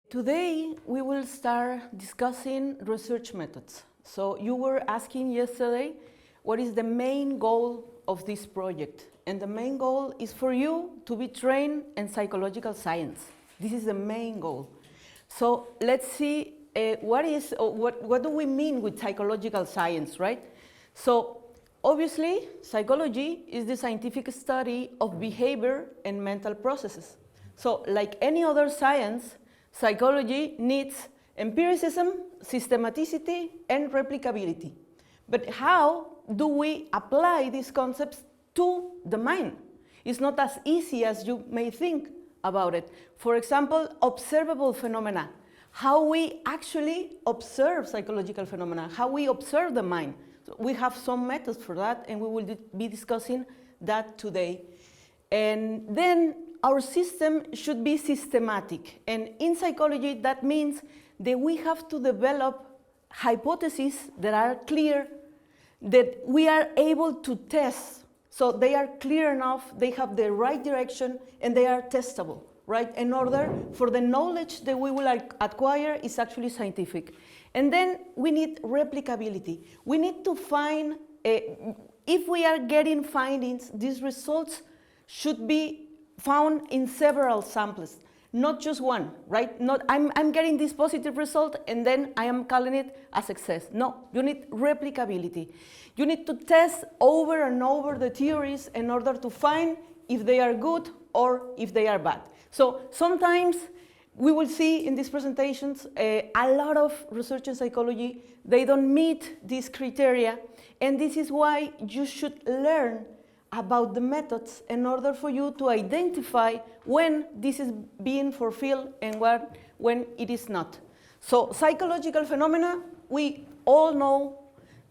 Today we will start discussing research methods. So you were asking yesterday what is the main goal of this project, and the main goal is for you to be trained in psychological science. This is the main goal. So let's see what do we mean with psychological science, right? So obviously psychology is the scientific study of behavior and mental processes. So like any other science, psychology needs empiricism, systematicity, and replicability. But how do we apply these concepts to the mind? It's not as easy as you may think about it. For example, observable phenomena. How we actually observe psychological phenomena, how we observe the mind. So we have some methods for that, and we will be discussing that today. And then our system should be systematic. And in psychology, that means that we have to develop hypotheses that are clear, that we are able to test. So they are clear enough, they have the right direction, and they are testable, right? In order for the knowledge that we will acquire is actually scientific. And then we need replicability. We need to find, if we are getting findings, these results should be found in several samples, not just one, right? Not I'm getting this positive result and then I am calling it a success. No, you need replicability. You need to test over and over the theories in order to find if they are good or if they are bad. So sometimes we will see in these presentations a lot of research in psychology, they don't meet these criteria, and this is why you should learn about the methods in order for you to identify when this is being fulfilled and when it is not. So psychological phenomena, we all know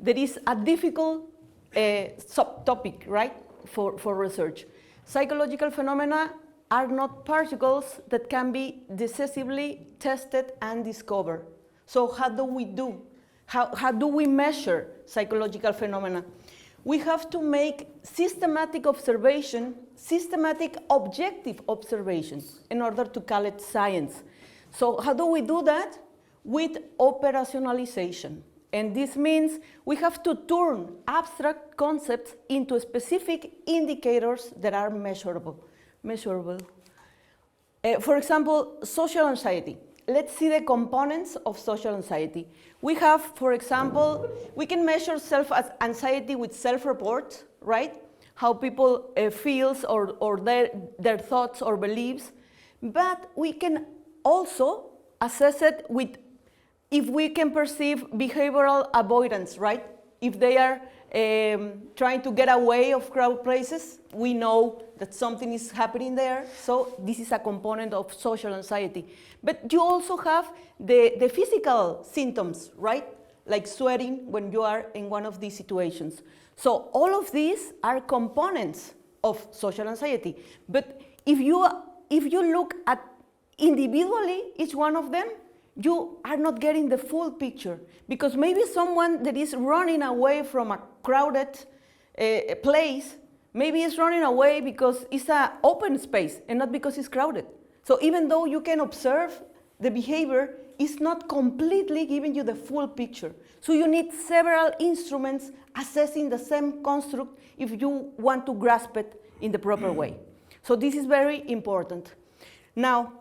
that is a difficult subtopic, right, for research. Psychological phenomena are not particles that can be decisively tested and discovered. So how do we do? How do we measure psychological phenomena? We have to make systematic observation, systematic objective observations in order to call it science. So how do we do that? With operationalization. And this means we have to turn abstract concepts into specific indicators that are measurable. For example, social anxiety. Let's see the components of social anxiety. We have, for example, we can measure self-anxiety with self-reports, right? How people feel or their thoughts or beliefs. But we can also assess it with, if we can perceive behavioral avoidance, right? If they are trying to get away of crowd places, we know that something is happening there. So this is a component of social anxiety. But you also have the physical symptoms, right? Like sweating when you are in one of these situations. So all of these are components of social anxiety. But if you look at individually each one of them, you are not getting the full picture, because maybe someone that is running away from a crowded place, maybe is running away because it's an open space and not because it's crowded. So even though you can observe the behavior, it's not completely giving you the full picture. So you need several instruments assessing the same construct if you want to grasp it in the proper way. So this is very important. Now,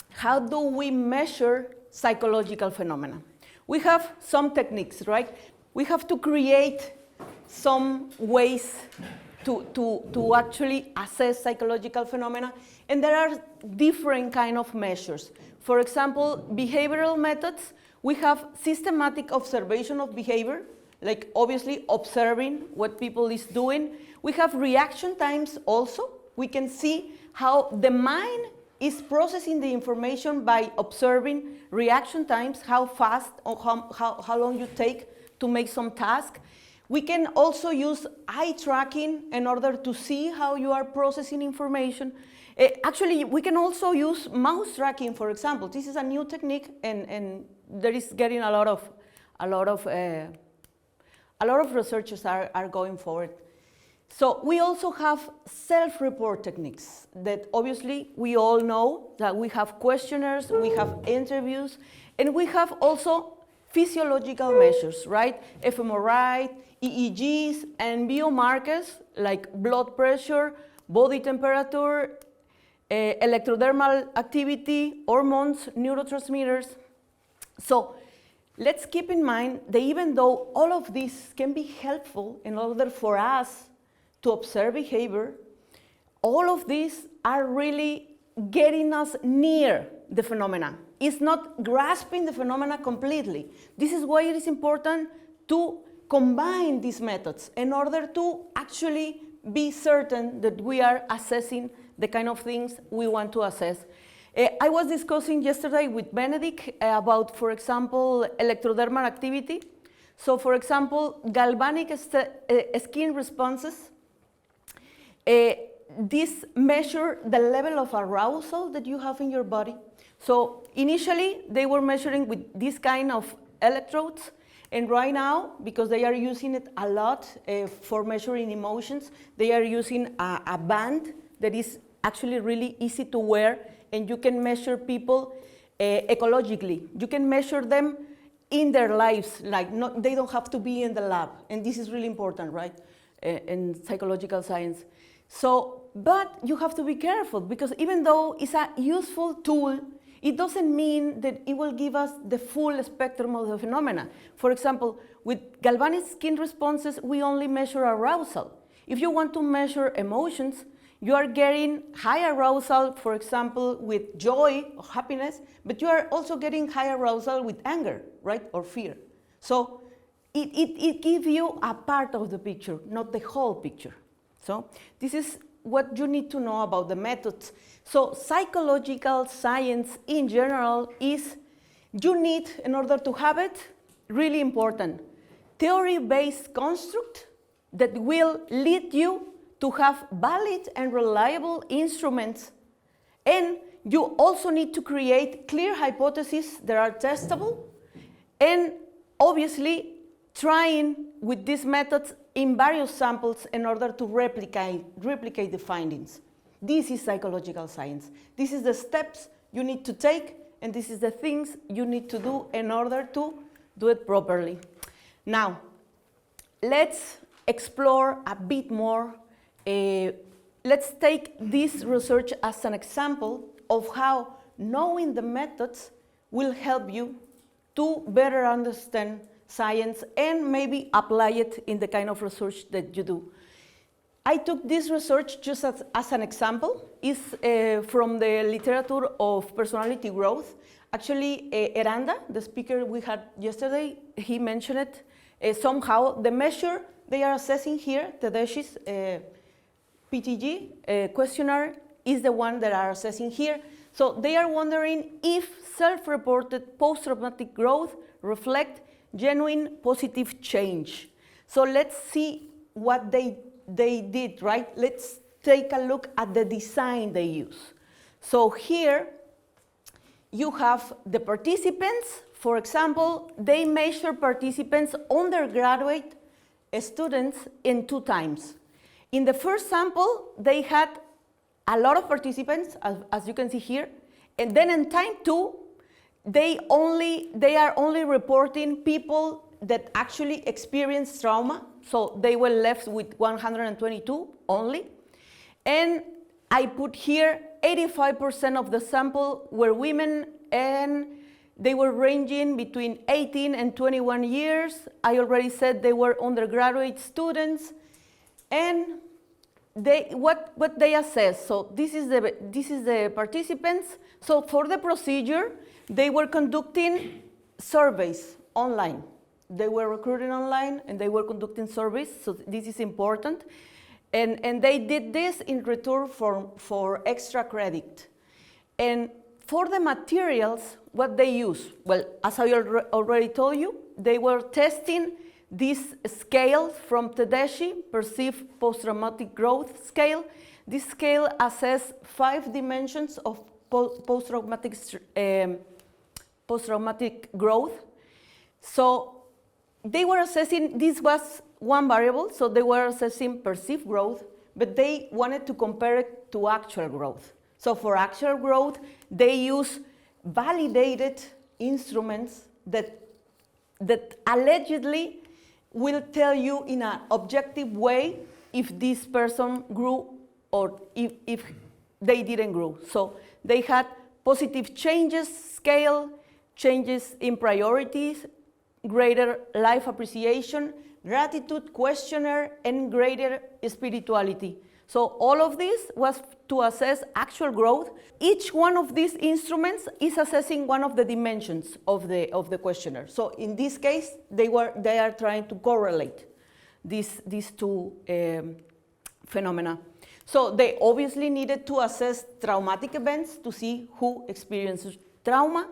how do we measure psychological phenomena? We have some techniques, right? We have to create some ways to actually assess psychological phenomena, and there are different kind of measures. For example, behavioral methods, we have systematic observation of behavior, like obviously observing what people is doing. We have reaction times also. We can see how the mind is processing the information by observing reaction times, how fast or how long you take to make some task. We can also use eye tracking in order to see how you are processing information. Actually, we can also use mouse tracking, for example. This is a new technique, and there is getting a lot of researchers are going forward. So we also have self-report techniques that obviously we all know that we have questionnaires, we have interviews, and we have also physiological measures, right? fMRI, EEGs, and biomarkers like blood pressure, body temperature, electrodermal activity, hormones, neurotransmitters. So let's keep in mind that even though all of this can be helpful in order for us to observe behavior, all of these are really getting us near the phenomena. It's not grasping the phenomena completely. This is why it is important to combine these methods in order to actually be certain that we are assessing the kind of things we want to assess. I was discussing yesterday with Benedict about, for example, electrodermal activity. So, for example, galvanic skin responses. This measure the level of arousal that you have in your body. So initially, they were measuring with this kind of electrodes, and right now, because they are using it a lot for measuring emotions, they are using a band that is actually really easy to wear, and you can measure people ecologically. You can measure them in their lives, like they don't have to be in the lab, and this is really important, right, in psychological science. So, but you have to be careful, because even though it's a useful tool, it doesn't mean that it will give us the full spectrum of the phenomena. For example, with galvanic skin responses, we only measure arousal. If you want to measure emotions, you are getting high arousal, for example, with joy or happiness, but you are also getting high arousal with anger, right, or fear. So it gives you a part of the picture, not the whole picture. So this is what you need to know about the methods. So psychological science in general is, you need, in order to have it, really important, theory-based construct that will lead you to have valid and reliable instruments. And you also need to create clear hypotheses that are testable, and obviously trying with these methods in various samples in order to replicate the findings. This is psychological science. This is the steps you need to take, and this is the things you need to do in order to do it properly. Now, let's explore a bit more. Let's take this research as an example of how knowing the methods will help you to better understand science and maybe apply it in the kind of research that you do. I took this research just as an example. It's from the literature of personality growth. Actually, Eranda, the speaker we had yesterday, he mentioned it. Somehow, the measure they are assessing here, Tedeschi's PTG questionnaire, is the one that are assessing here. So they are wondering if self-reported post-traumatic growth reflect genuine positive change. So let's see what they did, right? Let's take a look at the design they use. So here you have the participants. For example, they measure participants, undergraduate students, in 2 times. In the first sample, they had a lot of participants, as you can see here, and then in time 2, they are only reporting people that actually experienced trauma. So they were left with 122 only. And I put here 85% of the sample were women, and they were ranging between 18 and 21 years. I already said they were undergraduate students. And what they assess. So this is the participants. So for the procedure, they were conducting surveys online. They were recruiting online, and they were conducting surveys, so this is important. And they did this in return for extra credit. And for the materials, what they use? Well, as I already told you, they were testing this scale from Tedeschi, Perceived Post-Traumatic Growth Scale. This scale assesses 5 dimensions of post-traumatic growth. So they were assessing, this was one variable, so they were assessing perceived growth, but they wanted to compare it to actual growth. So for actual growth, they use validated instruments that allegedly will tell you in an objective way if this person grew or if they didn't grow. So they had positive changes, scale, changes in priorities, greater life appreciation, gratitude questionnaire, and greater spirituality. So all of this was to assess actual growth. Each one of these instruments is assessing one of the dimensions of the questionnaire. So in this case, they are trying to correlate these two phenomena. So they obviously needed to assess traumatic events to see who experiences trauma,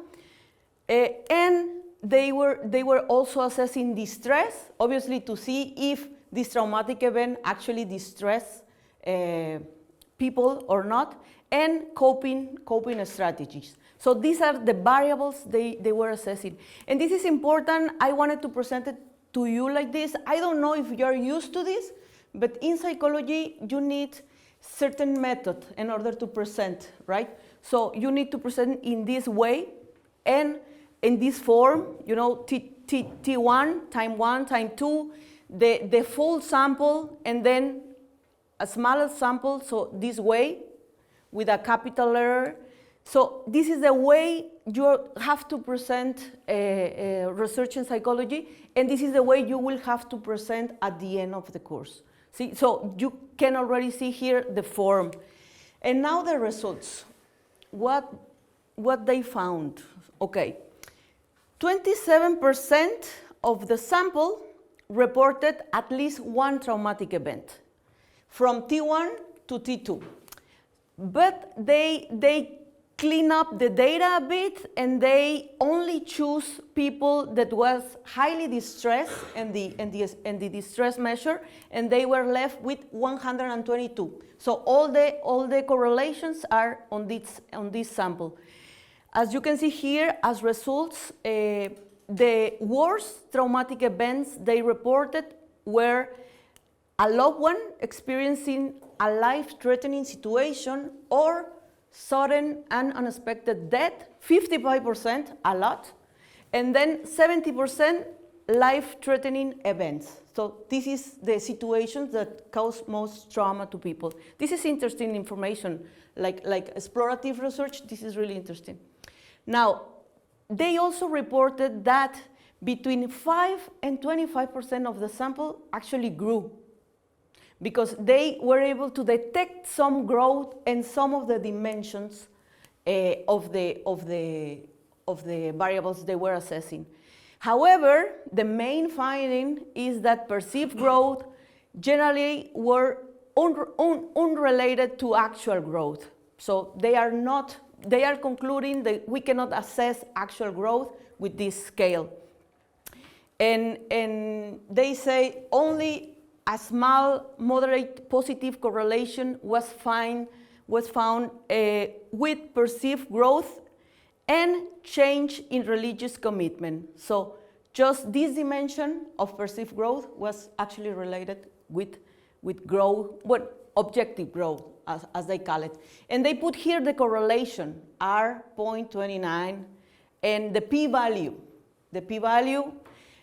and they were also assessing distress, obviously to see if this traumatic event actually distressed people or not, and coping strategies. So these are the variables they were assessing. And this is important. I wanted to present it to you like this. I don't know if you're used to this, but in psychology, you need certain method in order to present, right? So you need to present in this way and in this form, you know, T1, time 2, the full sample, and then a smaller sample, so this way, with a capital letter. So this is the way you have to present research in psychology, and this is the way you will have to present at the end of the course. See, so you can already see here the form. And now the results. What they found. Okay, 27% of the sample reported at least one traumatic event, from T1 to T2. But they clean up the data a bit, and they only choose people that was highly distressed in the distress measure, and they were left with 122. So all the correlations are on this sample. As you can see here, as results, the worst traumatic events they reported were a loved one experiencing a life-threatening situation or sudden and unexpected death, 55%, a lot, and then 70% life-threatening events. So this is the situations that cause most trauma to people. This is interesting information, like explorative research. This is really interesting. Now, they also reported that between 5 and 25% of the sample actually grew, because they were able to detect some growth and some of the dimensions of the variables they were assessing. However, the main finding is that perceived growth generally were unrelated to actual growth. So they are concluding that we cannot assess actual growth with this scale. And they say only a small, moderate positive correlation was found with perceived growth and change in religious commitment. So just this dimension of perceived growth was actually related with growth, objective growth, as they call it. And they put here the correlation, R.29, and the p-value. The p-value.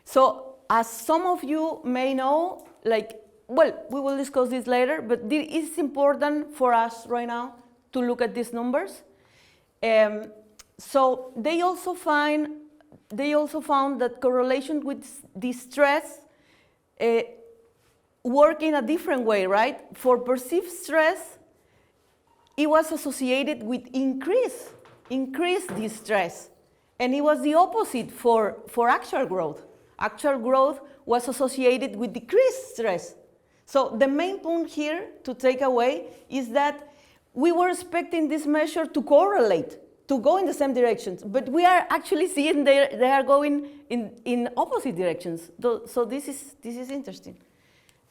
So as some of you may know, we will discuss this later, but it's important for us right now to look at these numbers. So they also found that correlation with distress work in a different way, right? For perceived stress, it was associated with increased distress, and it was the opposite for actual growth. Actual growth was associated with decreased stress. So the main point here to take away is that we were expecting this measure to correlate, to go in the same directions, but we are actually seeing they are going in opposite directions. So this is interesting.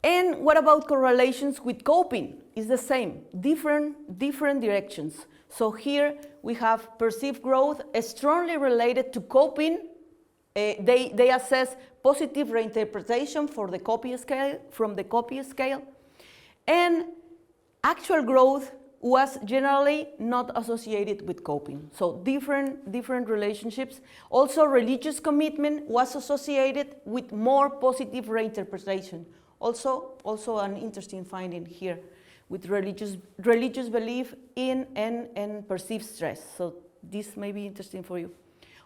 And what about correlations with coping? It's the same, different directions. So here we have perceived growth strongly related to coping They assess positive reinterpretation for the copy scale, from the copy scale. And actual growth was generally not associated with coping. So different relationships. Also, religious commitment was associated with more positive reinterpretation. Also an interesting finding here with religious belief in and perceived stress. So this may be interesting for you.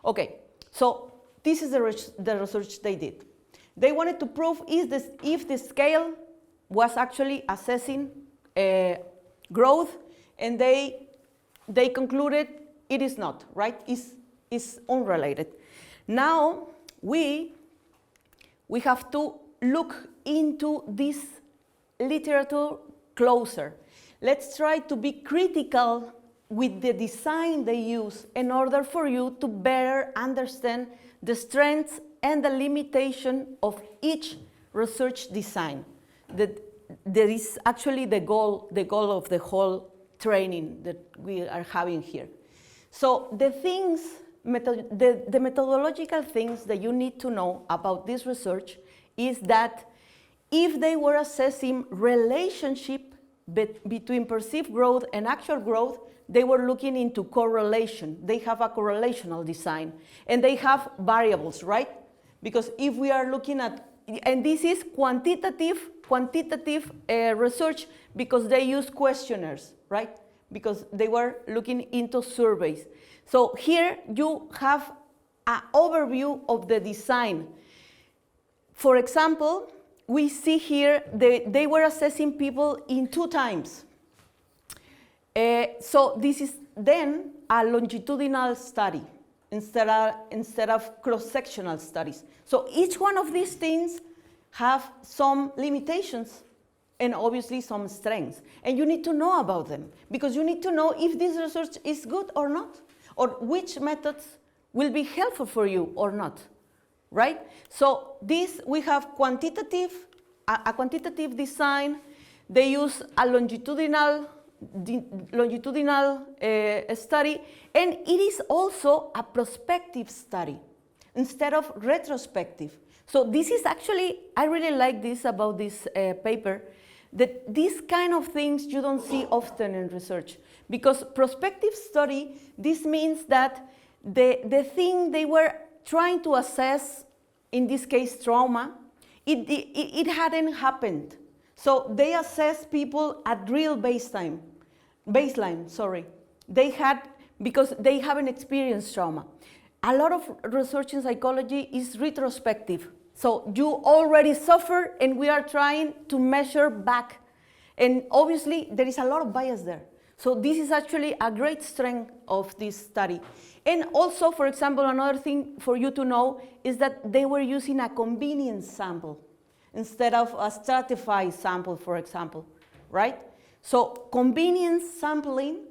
Okay, so this is the research they did. They wanted to prove if the scale was actually assessing growth, and they concluded it is not, right? It's unrelated. Now we have to look into this literature closer. Let's try to be critical with the design they use in order for you to better understand the strengths and the limitation of each research design. That is actually the goal of the whole training that we are having here. So the methodological things that you need to know about this research is that if they were assessing relationship between perceived growth and actual growth, they were looking into correlation. They have a correlational design, and they have variables, right? Because if we are looking at, and this is quantitative research because they use questionnaires, right? Because they were looking into surveys. So here you have an overview of the design. For example, we see here they were assessing people in 2 times. So this is then a longitudinal study instead of cross-sectional studies. So each one of these things have some limitations and obviously some strengths. And you need to know about them because you need to know if this research is good or not, or which methods will be helpful for you or not, right? So this, we have a quantitative design. They use a longitudinal study, and it is also a prospective study instead of retrospective. So this is actually, I really like this about this paper, that these kind of things you don't see often in research. Because prospective study, this means that the thing they were trying to assess, in this case trauma, it hadn't happened. So they assess people at real baseline. Because they haven't experienced trauma. A lot of research in psychology is retrospective. So you already suffer, and we are trying to measure back. And obviously, there is a lot of bias there. So this is actually a great strength of this study. And also, for example, another thing for you to know is that they were using a convenience sample instead of a stratified sample, for example, right? So convenience sampling,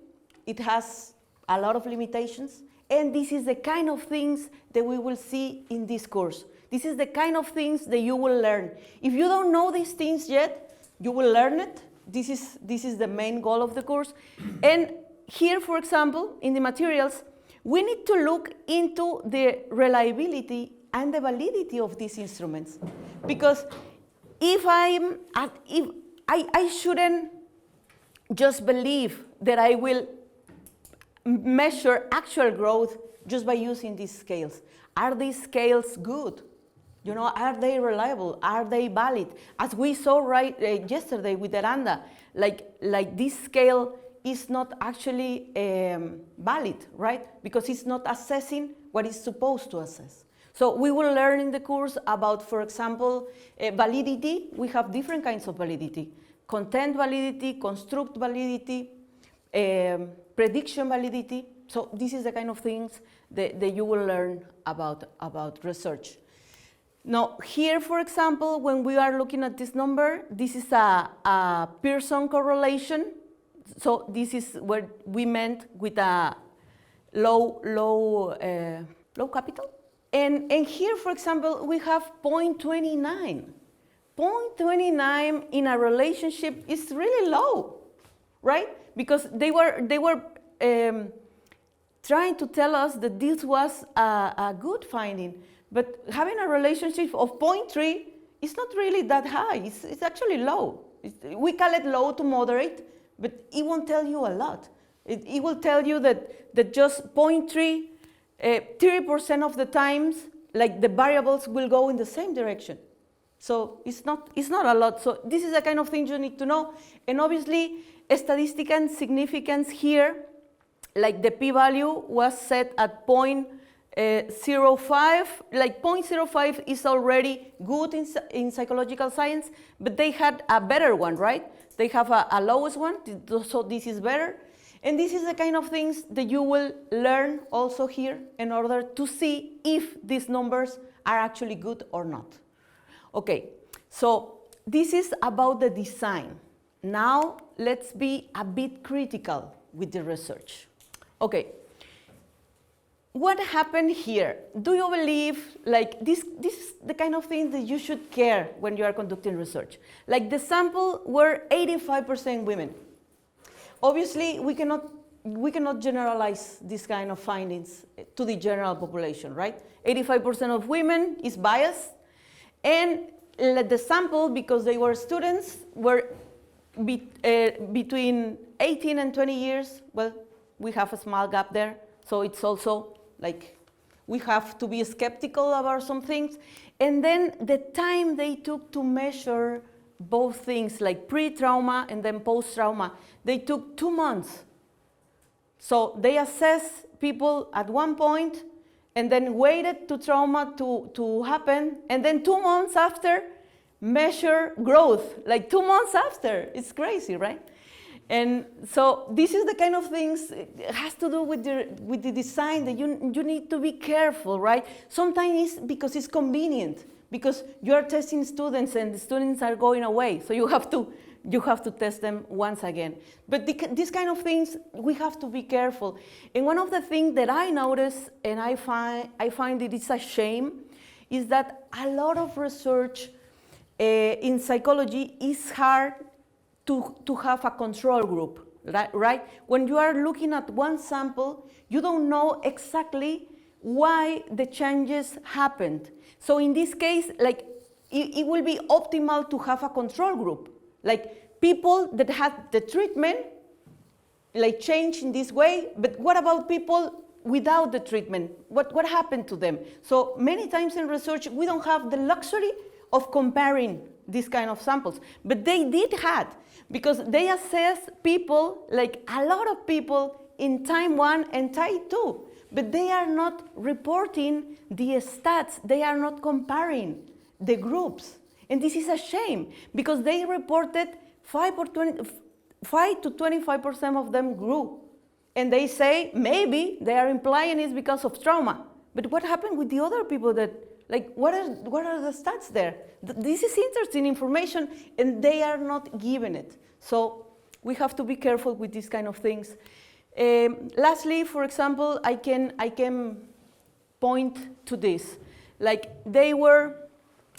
it has a lot of limitations, and this is the kind of things that we will see in this course. This is the kind of things that you will learn. If you don't know these things yet, you will learn it. This is the main goal of the course. And here, for example, in the materials, we need to look into the reliability and the validity of these instruments. Because if I shouldn't just believe that I will measure actual growth just by using these scales. Are these scales good? You know, are they reliable? Are they valid? As we saw yesterday with Aranda, like this scale is not actually valid, right? Because it's not assessing what it's supposed to assess. So we will learn in the course about, for example, validity. We have different kinds of validity. Content validity, construct validity, prediction validity. So this is the kind of things that you will learn about research. Now here, for example, when we are looking at this number, this is a Pearson correlation. So this is what we meant with a low capital. And here, for example, we have 0.29. 0.29 in a relationship is really low, right? Because they were trying to tell us that this was a good finding. But having a relationship of 0.3 is not really that high. It's actually low. We call it low to moderate, but it won't tell you a lot. It will tell you that just 0.3, 30% of the times, like the variables will go in the same direction. So it's not a lot. So this is the kind of thing you need to know. And obviously, statistical significance here, like the p-value was set at 0.05. Like 0.05 is already good in psychological science, but they had a better one, right? They have a lowest one, so this is better. And this is the kind of things that you will learn also here in order to see if these numbers are actually good or not. Okay, so this is about the design. Now let's be a bit critical with the research. Okay, what happened here? Do you believe, like, this is the kind of thing that you should care when you are conducting research? Like, the sample were 85% women. Obviously, we cannot generalize this kind of findings to the general population, right? 85% of women is biased, and the sample, because they were students, were between 18 and 20 years. Well, we have a small gap there, so it's also like we have to be skeptical about some things. And then the time they took to measure both things, like pre-trauma and then post-trauma, they took 2 months. So they assessed people at one point and then waited to trauma to happen, and then 2 months after measure growth, like 2 months after. It's crazy, right? And so this is the kind of things, it has to do with the design that you need to be careful, right? Sometimes it's because it's convenient, because you are testing students and the students are going away, so you have to test them once again. But these kind of things, we have to be careful. And one of the things that I notice, and I find it is a shame, is that a lot of research in psychology is hard to have a control group, right? When you are looking at one sample, you don't know exactly why the changes happened. So in this case, like, it will be optimal to have a control group, like people that had the treatment, like, change in this way. But what about people without the treatment? What happened to them? So many times in research, we don't have the luxury of comparing these kind of samples, but they did have, because they assessed people, like a lot of people in time 1 and time 2, but they are not reporting the stats, they are not comparing the groups. And this is a shame, because they reported 5 to 25% of them grew. And they say maybe they are implying it's because of trauma. But what happened with the other people that, like, what are the stats there? This is interesting information, and they are not giving it. So we have to be careful with these kind of things. Lastly, for example, I can point to this. Like, they were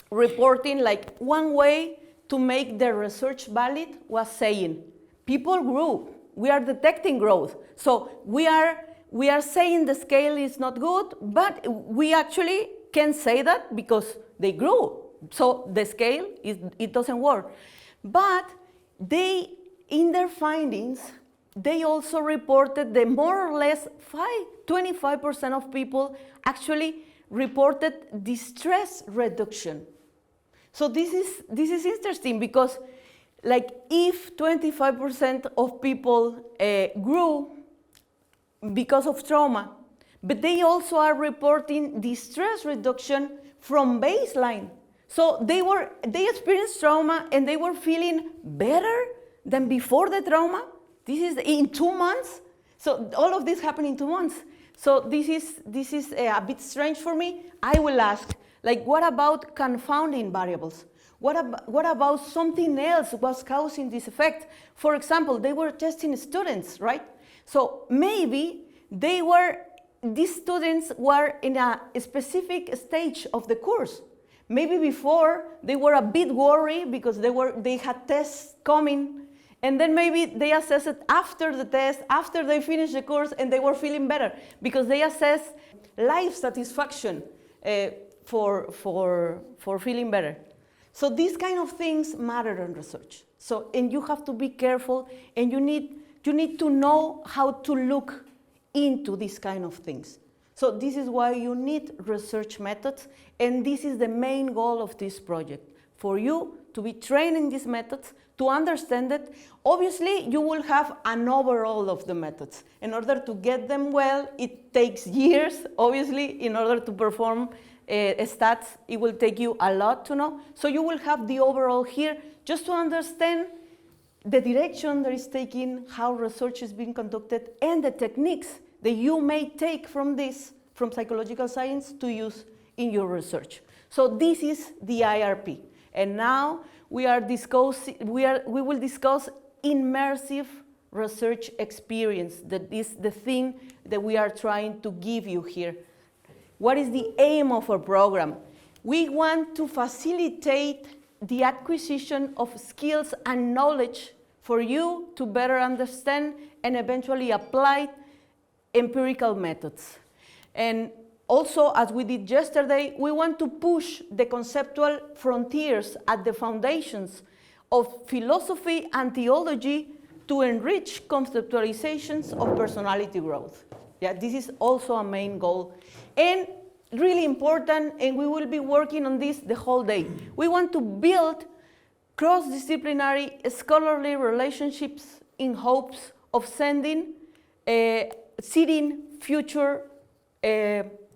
reporting, like, one way to make their research valid was saying, people grew, we are detecting growth. So we are saying the scale is not good, but we actually can say that because they grew. So the scale, it doesn't work. But they, in their findings, they also reported that more or less 25% of people actually reported distress reduction. So this is interesting, because, like, if 25% of people grew because of trauma, but they also are reporting distress reduction from baseline. So they experienced trauma and they were feeling better than before the trauma. This is in 2 months. So all of this happened in 2 months. So this is a bit strange for me. I will ask, like, what about confounding variables? What about something else was causing this effect? For example, they were testing students, right? So maybe these students were in a specific stage of the course. Maybe before they were a bit worried because they had tests coming, And then maybe they assess it after the test, after they finish the course, and they were feeling better because they assess life satisfaction for feeling better. So these kind of things matter in research. So, and you have to be careful, and you need to know how to look into these kind of things. So this is why you need research methods, and this is the main goal of this project, for you to be trained in these methods, to understand it. Obviously, you will have an overall of the methods. In order to get them well, it takes years. Obviously, in order to perform stats, it will take you a lot to know. So you will have the overall here, just to understand the direction that is taking, how research is being conducted, and the techniques that you may take from this, from psychological science, to use in your research. So this is the IRP. And now we will discuss immersive research experience. That is the thing that we are trying to give you here. What is the aim of our program? We want to facilitate the acquisition of skills and knowledge for you to better understand and eventually apply empirical methods. And also, as we did yesterday, we want to push the conceptual frontiers at the foundations of philosophy and theology to enrich conceptualizations of personality growth. Yeah, this is also a main goal. And really important, and we will be working on this the whole day. We want to build cross-disciplinary scholarly relationships in hopes of seeding future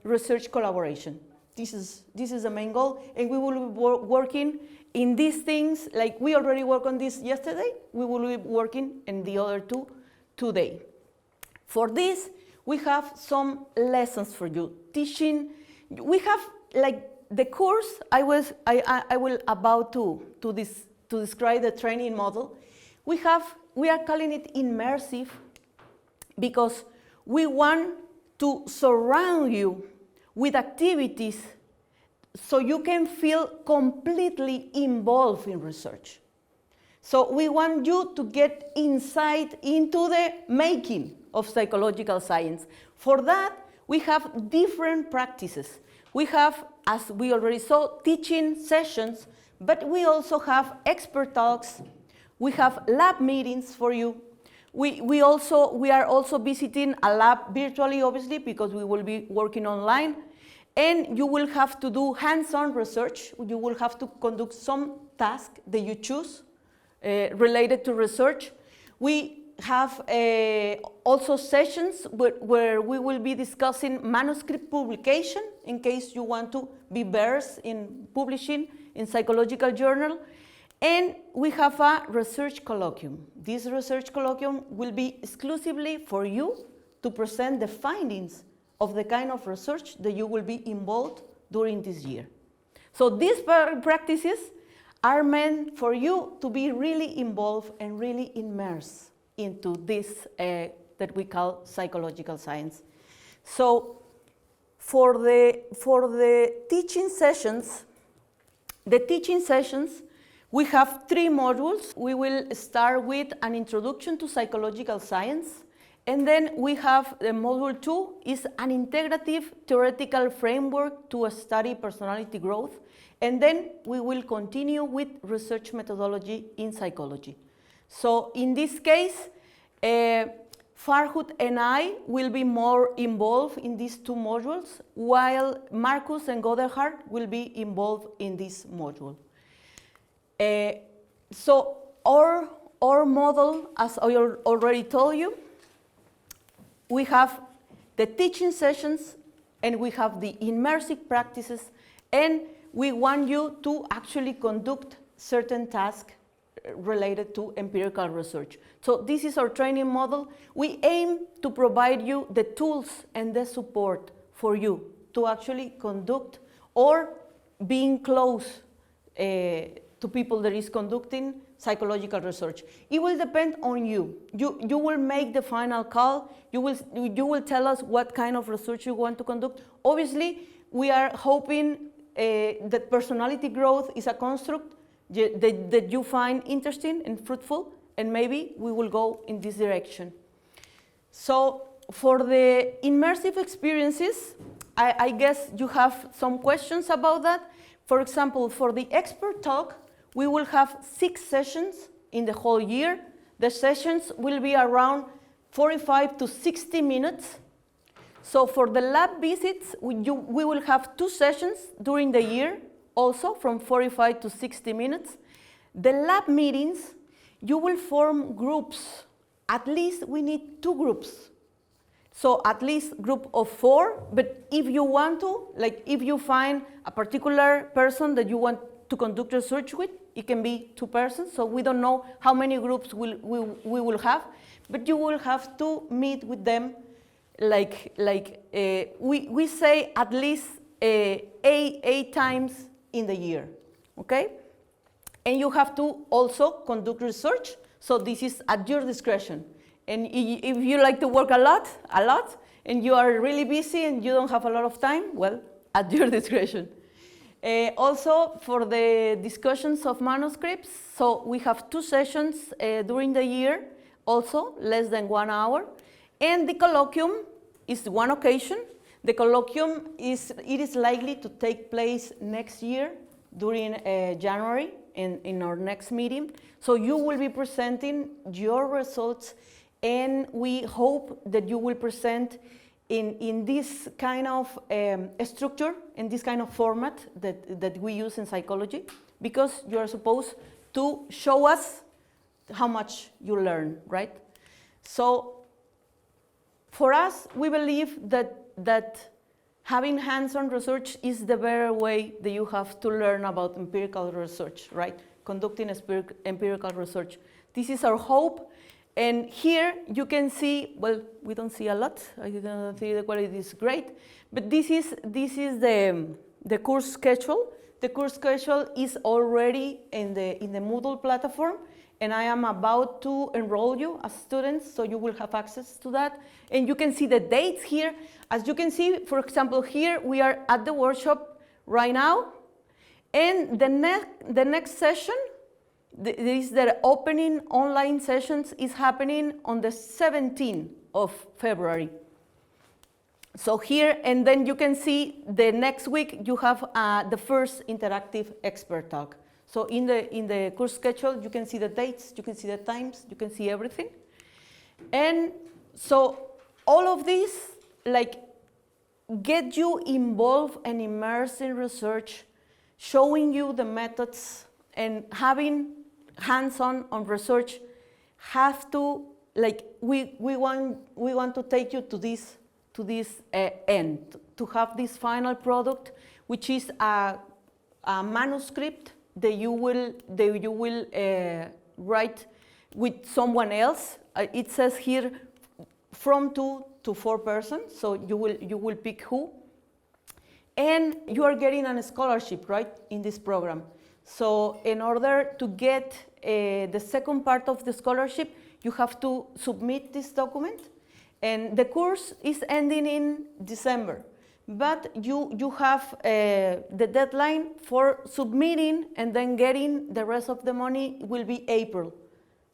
research collaboration. This is the main goal, and we will be working in these things, like we already worked on this yesterday, we will be working in the other two today. For this, we have some lessons for you. Teaching, we have like the course I will about to describe the training model. We are calling it immersive because we want to surround you with activities so you can feel completely involved in research. So we want you to get insight into the making of psychological science. For that, we have different practices. We have, as we already saw, teaching sessions, but we also have expert talks. We have lab meetings for you. We are also visiting a lab virtually, obviously, because we will be working online. And you will have to do hands-on research. You will have to conduct some task that you choose related to research. We have also sessions where we will be discussing manuscript publication in case you want to be versed in publishing in psychological journal. And we have a research colloquium. This research colloquium will be exclusively for you to present the findings of the kind of research that you will be involved during this year. So these practices are meant for you to be really involved and really immersed into this that we call psychological science. So for the teaching sessions, we have 3 modules. We will start with an introduction to psychological science, and then we have the module 2 is an integrative theoretical framework to study personality growth, and then we will continue with research methodology in psychology. So in this case, Farhud and I will be more involved in these 2 modules, while Marcus and Goderhard will be involved in this module. So our model, as I already told you, we have the teaching sessions and we have the immersive practices, and we want you to actually conduct certain tasks related to empirical research. So this is our training model. We aim to provide you the tools and the support for you to actually conduct or being close to people that is conducting psychological research. It will depend on you. You will make the final call. You will tell us what kind of research you want to conduct. Obviously, we are hoping that personality growth is a construct that you find interesting and fruitful, and maybe we will go in this direction. So for the immersive experiences, I guess you have some questions about that. For example, for the expert talk, we will have 6 sessions in the whole year. The sessions will be around 45 to 60 minutes. So for the lab visits, we will have 2 sessions during the year, also from 45 to 60 minutes. The lab meetings, you will form groups. At least we need 2 groups. So at least group of 4, but if you want to, like if you find a particular person that you want to conduct research with, it can be 2 persons. So we don't know how many groups we will have, but you will have to meet with them we say at least 8 times in the year, okay? And you have to also conduct research, so this is at your discretion. And if you like to work a lot, and you are really busy and you don't have a lot of time, well, at your discretion. Also, for the discussions of manuscripts, so we have 2 sessions during the year, also less than 1 hour. And the colloquium is 1 occasion. The colloquium is likely to take place next year during January in our next meeting. So you will be presenting your results, and we hope that you will present in this kind of structure, in this kind of format that we use in psychology, because you are supposed to show us how much you learn, right? So for us, we believe that having hands-on research is the better way that you have to learn about empirical research, right? Conducting empirical research. This is our hope. And here you can see, well, we don't see a lot. I don't think the quality is great, but this is the course schedule. The course schedule is already in the Moodle platform, and I am about to enroll you as students, so you will have access to that. And you can see the dates here. As you can see, for example, here we are at the workshop right now, and the next session, the opening online sessions is happening on the 17th of February. So here, and then you can see the next week you have the first interactive expert talk. So in the course schedule, you can see the dates, you can see the times, you can see everything. And so all of this, like, get you involved and immersed in research, showing you the methods, and having hands-on on research have to, like, we want to take you to this end, to have this final product, which is a manuscript that you will write with someone else. It says here from 2 to 4 persons, so you will pick who. And you are getting a scholarship, right, in this program. So in order to get the second part of the scholarship, you have to submit this document. And the course is ending in December. But you have the deadline for submitting, and then getting the rest of the money will be April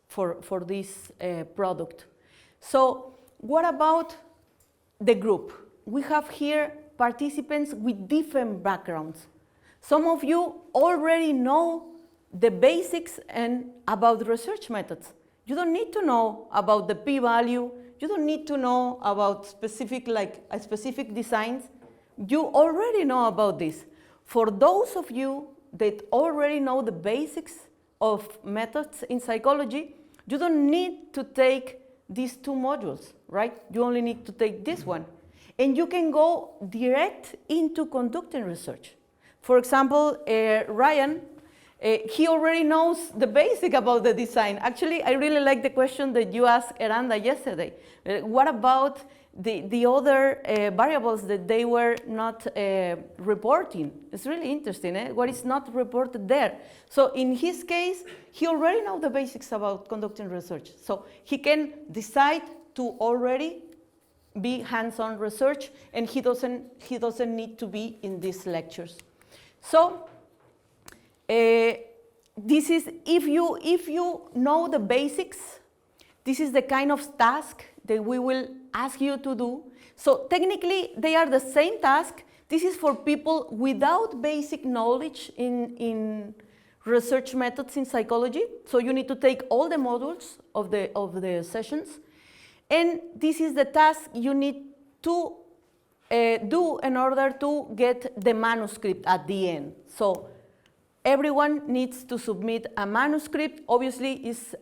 for this product. So what about the group? We have here participants with different backgrounds. Some of you already know the basics and about research methods. You don't need to know about the p-value. You don't need to know about specific designs. You already know about this. For those of you that already know the basics of methods in psychology, you don't need to take these 2 modules, right? You only need to take this one. And you can go direct into conducting research. For example, Ryan, he already knows the basic about the design. Actually, I really like the question that you asked Eranda yesterday. What about the other variables that they were not reporting? It's really interesting, what is not reported there. So in his case, he already knows the basics about conducting research. So he can decide to already be hands-on research, and he doesn't need to be in these lectures. So this is, if you know the basics, this is the kind of task that we will ask you to do. So technically, they are the same task. This is for people without basic knowledge in research methods in psychology. So you need to take all the modules of the sessions. And this is the task you need to do in order to get the manuscript at the end. So everyone needs to submit a manuscript. Obviously, it's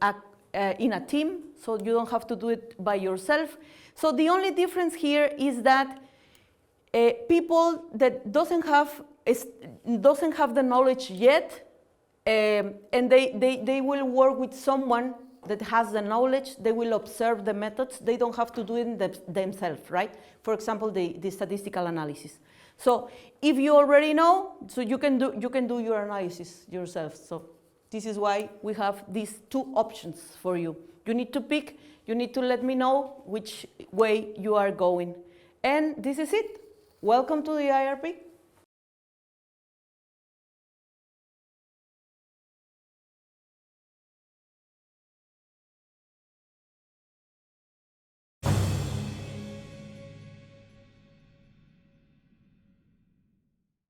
in a team, so you don't have to do it by yourself. So the only difference here is that people that doesn't have the knowledge yet, and they will work with someone that has the knowledge. They will observe the methods. They don't have to do it themselves, right? For example, the statistical analysis. So if you already know, so you can do your analysis yourself. So this is why we have these two options for you. You need to pick. You need to let me know which way you are going. And this is it. Welcome to the IRP.